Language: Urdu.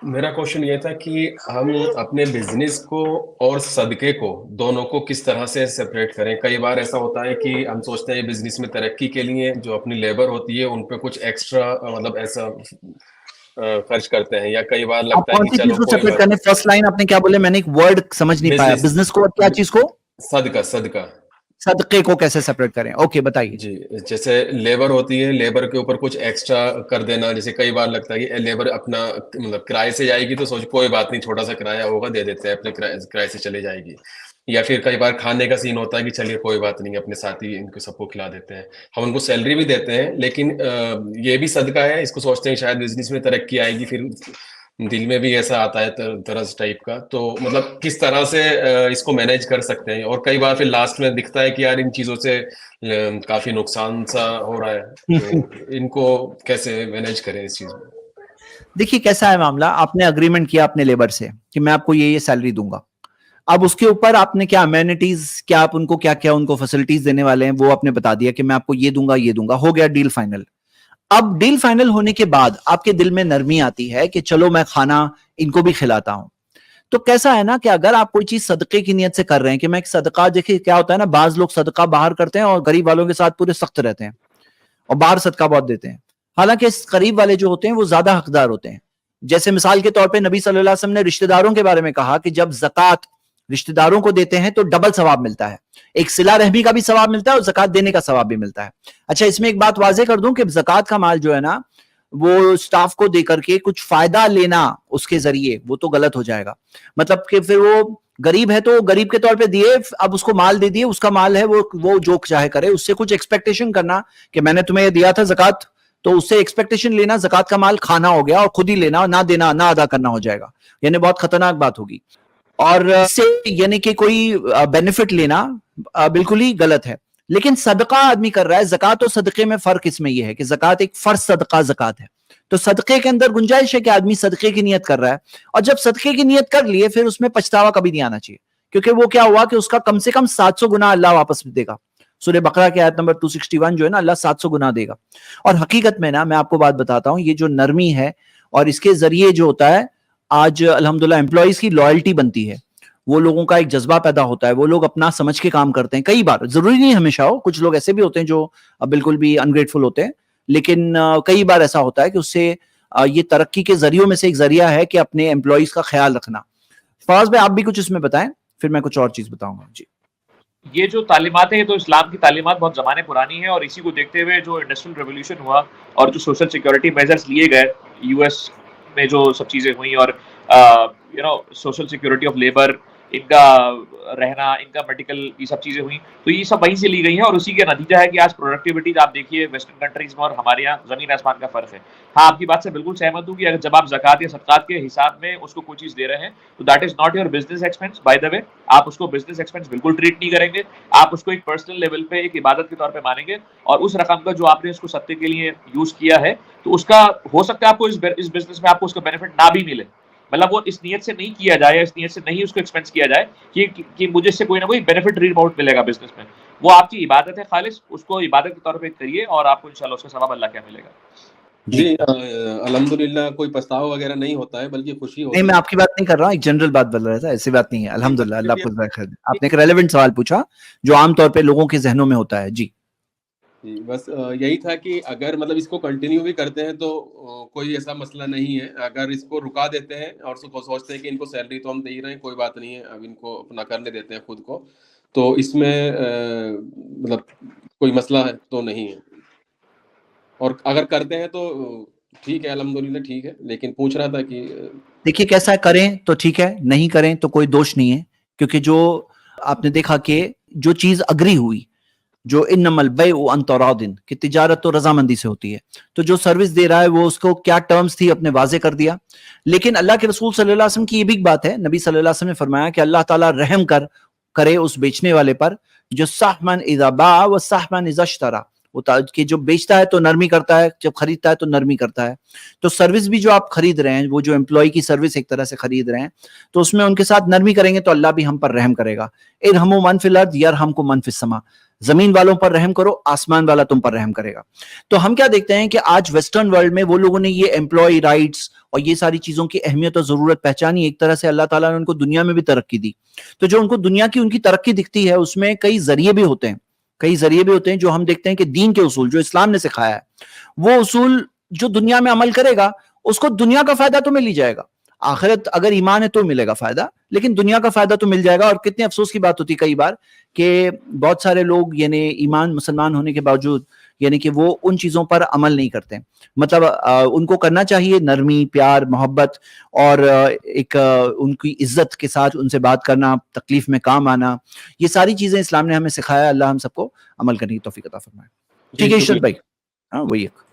میرا کوشچن یہ تھا کہ ہم اپنے بزنس کو اور صدقے کو دونوں کو کس طرح سے سپریٹ کریں. کئی بار ایسا ہوتا ہے کہ ہم سوچتے ہیں بزنس میں ترقی کے لیے جو اپنی لیبر ہوتی ہے ان پہ کچھ ایکسٹرا مطلب ایسا خرچ کرتے ہیں, یا کئی بار آپ لگتا ہے کون کہ سی چیز چلو کو کوئی سپریٹ بات. کرنے؟ فرسٹ لائن آپ نے کیا بولے؟ میں نے ایک ورڈ سمجھ نہیں پایا. بزنس, بزنس کو اور کیا چیز کو؟ صدقہ, صدقہ. صدقے کو کیسے سپریٹ کریں؟ اوکے بتائیے. جی, جیسے لیبر ہوتی ہے, لیبر کے اوپر کچھ ایکسٹرا کر دینا. جیسے کئی بار لگتا ہے کہ لیبر اپنا مطلب کرائے سے جائے گی تو سوچ کوئی بات نہیں, چھوٹا سا کرایہ ہوگا دے دیتے ہیں, اپنے کرائے سے چلے جائے گی. یا پھر کئی بار کھانے کا سین ہوتا ہے کہ چلیے کوئی بات نہیں, اپنے ساتھی ان کو سب کو کھلا دیتے ہیں, ہم ان کو سیلری بھی دیتے ہیں, لیکن یہ بھی صدقہ ہے. اس کو سوچتے ہیں شاید بزنس میں ترقی آئے گی, پھر دل میں بھی ایسا آتا ہے طرز ٹائپ کا. تو مطلب کس طرح سے اس کو مینیج کر سکتے ہیں؟ اور کئی بار پھر لاسٹ میں دکھتا ہے کہ یار ان چیزوں سے کافی نقصان سا ہو رہا ہے, تو ان کو کیسے مینیج کریں اس چیز میں؟ دیکھیے کیسا ہے معاملہ. آپ نے اگریمنٹ کیا اپنے لیبر سے کہ میں آپ کو یہ سیلری دوں گا. اب اس کے اوپر آپ نے کیا امینٹیز, کیا آپ ان کو کیا ان کو فیسلٹیز دینے والے ہیں وہ آپ نے بتا دیا کہ میں آپ کو یہ دوں گا یہ دوں گا, ہو گیا ڈیل فائنل. اب ڈیل فائنل ہونے کے بعد آپ کے دل میں نرمی آتی ہے کہ چلو میں کھانا ان کو بھی کھلاتا ہوں. تو کیسا ہے نا کہ اگر آپ کوئی چیز صدقے کی نیت سے کر رہے ہیں کہ میں ایک صدقہ, دیکھیے کیا ہوتا ہے نا, بعض لوگ صدقہ باہر کرتے ہیں اور غریب والوں کے ساتھ پورے سخت رہتے ہیں اور باہر صدقہ بہت دیتے ہیں, حالانکہ قریب والے جو ہوتے ہیں وہ زیادہ حقدار ہوتے ہیں. جیسے مثال کے طور پہ نبی صلی اللہ علیہ وسلم نے رشتہ داروں کے بارے میں کہا کہ جب زکوٰۃ رشتہ داروں کو دیتے ہیں تو ڈبل ثواب ملتا ہے, ایک صلہ رحمی کا بھی ثواب ملتا ہے اور زکوٰۃ دینے کا ثواب بھی ملتا ہے. اچھا اس میں ایک بات واضح کر دوں کہ زکوٰۃ کا مال جو ہے نا وہ سٹاف کو دے کر کے کچھ فائدہ لینا اس کے ذریعے, وہ تو غلط ہو جائے گا. مطلب کہ پھر وہ غریب ہے تو غریب کے طور پہ دیے, اب اس کو مال دے دیے, اس کا مال ہے, وہ جو چاہے کرے, اس سے کچھ ایکسپیکٹیشن کرنا کہ میں نے تمہیں یہ دیا تھا زکوٰۃ, تو اس سے ایکسپیکٹیشن لینا زکوٰۃ کا مال کھانا ہو گیا, اور خود ہی لینا, نہ دینا, نہ ادا کرنا ہو جائے گا, یعنی بہت خطرناک بات ہوگی. اور اس سے یعنی کہ کوئی بینیفٹ لینا بالکل ہی غلط ہے. لیکن صدقہ آدمی کر رہا ہے, زکوٰۃ اور صدقے میں فرق اس میں یہ ہے کہ زکوٰۃ ایک فرض صدقہ زکوٰۃ ہے, تو صدقے کے اندر گنجائش ہے کہ آدمی صدقے کی نیت کر رہا ہے, اور جب صدقے کی نیت کر لیے پھر اس میں پچھتاوا کبھی نہیں آنا چاہیے, کیونکہ وہ کیا ہوا کہ اس کا کم سے کم 700 گنا اللہ واپس دے گا. سورہ بقرہ کی آیت نمبر 261 جو ہے نا, اللہ 700 گنا دے گا. اور حقیقت میں نا میں آپ کو بات بتاتا ہوں, یہ جو نرمی ہے اور اس کے ذریعے جو ہوتا ہے آج الحمدللہ امپلائیز کی لائلٹی بنتی ہے, وہ لوگوں کا ایک جذبہ پیدا ہوتا ہے, وہ لوگ اپنا سمجھ کے کام کرتے ہیں. کئی بار ضروری نہیں ہمیشہ ہو, کچھ لوگ ایسے بھی ہوتے ہیں جو بالکل بھی انگریٹفل ہوتے ہیں, لیکن کئی بار ایسا ہوتا ہے کہ اس سے یہ ترقی کے ذریعوں میں سے ایک ذریعہ ہے کہ اپنے امپلائیز کا خیال رکھنا. فواز بھائی آپ بھی کچھ اس میں بتائیں, پھر میں کچھ اور چیز بتاؤں گا. جی یہ جو تعلیمات ہیں تو اسلام کی تعلیمات بہت زمانے پرانی ہیں, اور اسی کو دیکھتے ہوئے جو انڈسٹریل ریولیوشن ہوا اور جو سوشل سیکورٹی میجرز لیے گئے یو ایس میں, جو سب چیزیں ہوئیں, اور سوشل سیکورٹی آف لیبر, ان کا رہنا, ان کا میڈیکل, یہ سب چیزیں ہوئیں, تو یہ سب وہیں سے لی گئی ہیں. اور اسی کا نتیجہ ہے کہ آج پروڈکٹیوٹی آپ دیکھیے ویسٹرن کنٹریز میں اور ہمارے یہاں زمین آسمان کا فرق ہے. ہاں آپ کی بات سے بالکل سہمت ہوں کہ اگر جب آپ زکوٰۃ یا صدقات کے حساب میں اس کو کوئی چیز دے رہے ہیں تو that is not your business expense. By the way آپ اس کو بزنس ایکسپینس بالکل ٹریٹ نہیں کریں گے, آپ اس کو ایک پرسنل لیول پہ ایک عبادت کے طور پہ مانیں گے, اور اس رقم کا جو آپ نے اس کو صدقے کے لیے یوز کیا ہے تو اس کا ہو سکتا ہے آپ کو اس بزنس میں آپ کو اس کا بینیفٹ نہ بھی ملے. مطلب وہ اس نیت سے نہیں کیا جائے, اس نیت سے نہیں اس کو ایکسپینس کیا جائے کہ مجھے اس سے کوئی نہ کوئی بینیفٹ ری باؤنڈ ملے گا بزنس میں. وہ آپ کی عبادت ہے خالص, اس کو عبادت کے طور پہ کریے اور آپ کو انشاءاللہ اس کا ثواب اللہ کیا ملے گا. جی الحمدللہ کوئی پچھتاوا وغیرہ نہیں ہوتا ہے, بلکہ خوشی ہوتی ہے. نہیں میں آپ کی بات نہیں کر رہا ہوں, ایک جنرل بات بول رہا تھا, ایسی بات نہیں ہے. الحمدللہ اللہ آپ کو خیر. آپ نے ایک ریلیونٹ سوال پوچھا جو عام طور پہ لوگوں کے ذہنوں میں ہوتا ہے. جی بس یہی تھا کہ اگر مطلب اس کو کنٹینیو بھی کرتے ہیں تو کوئی ایسا مسئلہ نہیں ہے. اگر اس کو رکا دیتے ہیں اور سوچتے ہیں کہ ان کو سیلری تو ہم دے ہی رہے ہیں, کوئی بات نہیں ہے, اب ان کو اپنا کرنے دیتے ہیں خود کو, تو اس میں مطلب کوئی مسئلہ ہے تو نہیں ہے. اور اگر کرتے ہیں تو ٹھیک ہے, الحمدللہ ٹھیک ہے, لیکن پوچھ رہا تھا کہ دیکھیے کیسا کریں تو ٹھیک ہے, نہیں کریں تو کوئی دوش نہیں ہے, کیونکہ جو آپ نے دیکھا کہ جو چیز اگری ہوئی, جو انما البیع عن تراض, کہ تجارت تو رضامندی سے ہوتی ہے, تو جو سروس دے رہا ہے وہ اس کو کیا ٹرمز تھی اپنے واضح کر دیا. لیکن اللہ کے رسول صلی اللہ علیہ وسلم کی یہ بھی ایک بات ہے, نبی صلی اللہ علیہ وسلم نے فرمایا کہ اللہ تعالیٰ رحم کرے اس بیچنے والے پر جو سہمن اذا باع و سہمن اذا اشترى, وہ کہ جو بیچتا ہے تو نرمی کرتا ہے, جب خریدتا ہے تو نرمی کرتا ہے. تو سروس بھی جو آپ خرید رہے ہیں, وہ جو امپلائی کی سروس ایک طرح سے خرید رہے ہیں, تو اس میں ان کے ساتھ نرمی کریں گے تو اللہ بھی ہم پر رحم کرے گا. ارحموا من فی الارض یرحمکم من فی السماء, زمین والوں پر رحم کرو, آسمان والا تم پر رحم کرے گا. تو ہم کیا دیکھتے ہیں کہ آج ویسٹرن ورلڈ میں وہ لوگوں نے یہ امپلائی رائٹس اور یہ ساری چیزوں کی اہمیت اور ضرورت پہچانی, ایک طرح سے اللہ تعالیٰ نے ان کو دنیا میں بھی ترقی دی. تو جو ان کو دنیا کی ان کی ترقی دکھتی ہے, اس میں کئی ذریعے بھی ہوتے ہیں, جو ہم دیکھتے ہیں کہ دین کے اصول جو اسلام نے سکھایا ہے, وہ اصول جو دنیا میں عمل کرے گا اس کو دنیا کا فائدہ تو مل ہی جائے گا, آخرت اگر ایمان ہے تو ملے گا فائدہ, لیکن دنیا کا فائدہ تو مل جائے گا. اور کتنے افسوس کی بات ہوتی ہے کئی بار کہ بہت سارے لوگ یعنی ایمان مسلمان ہونے کے باوجود یعنی کہ وہ ان چیزوں پر عمل نہیں کرتے. مطلب ان کو کرنا چاہیے نرمی, پیار, محبت اور ایک ان کی عزت کے ساتھ ان سے بات کرنا, تکلیف میں کام آنا, یہ ساری چیزیں اسلام نے ہمیں سکھایا. اللہ ہم سب کو عمل کرنے کی توفیق عطا فرمائے. ٹھیک ہے ارشد بھائی, ہاں وہی ایک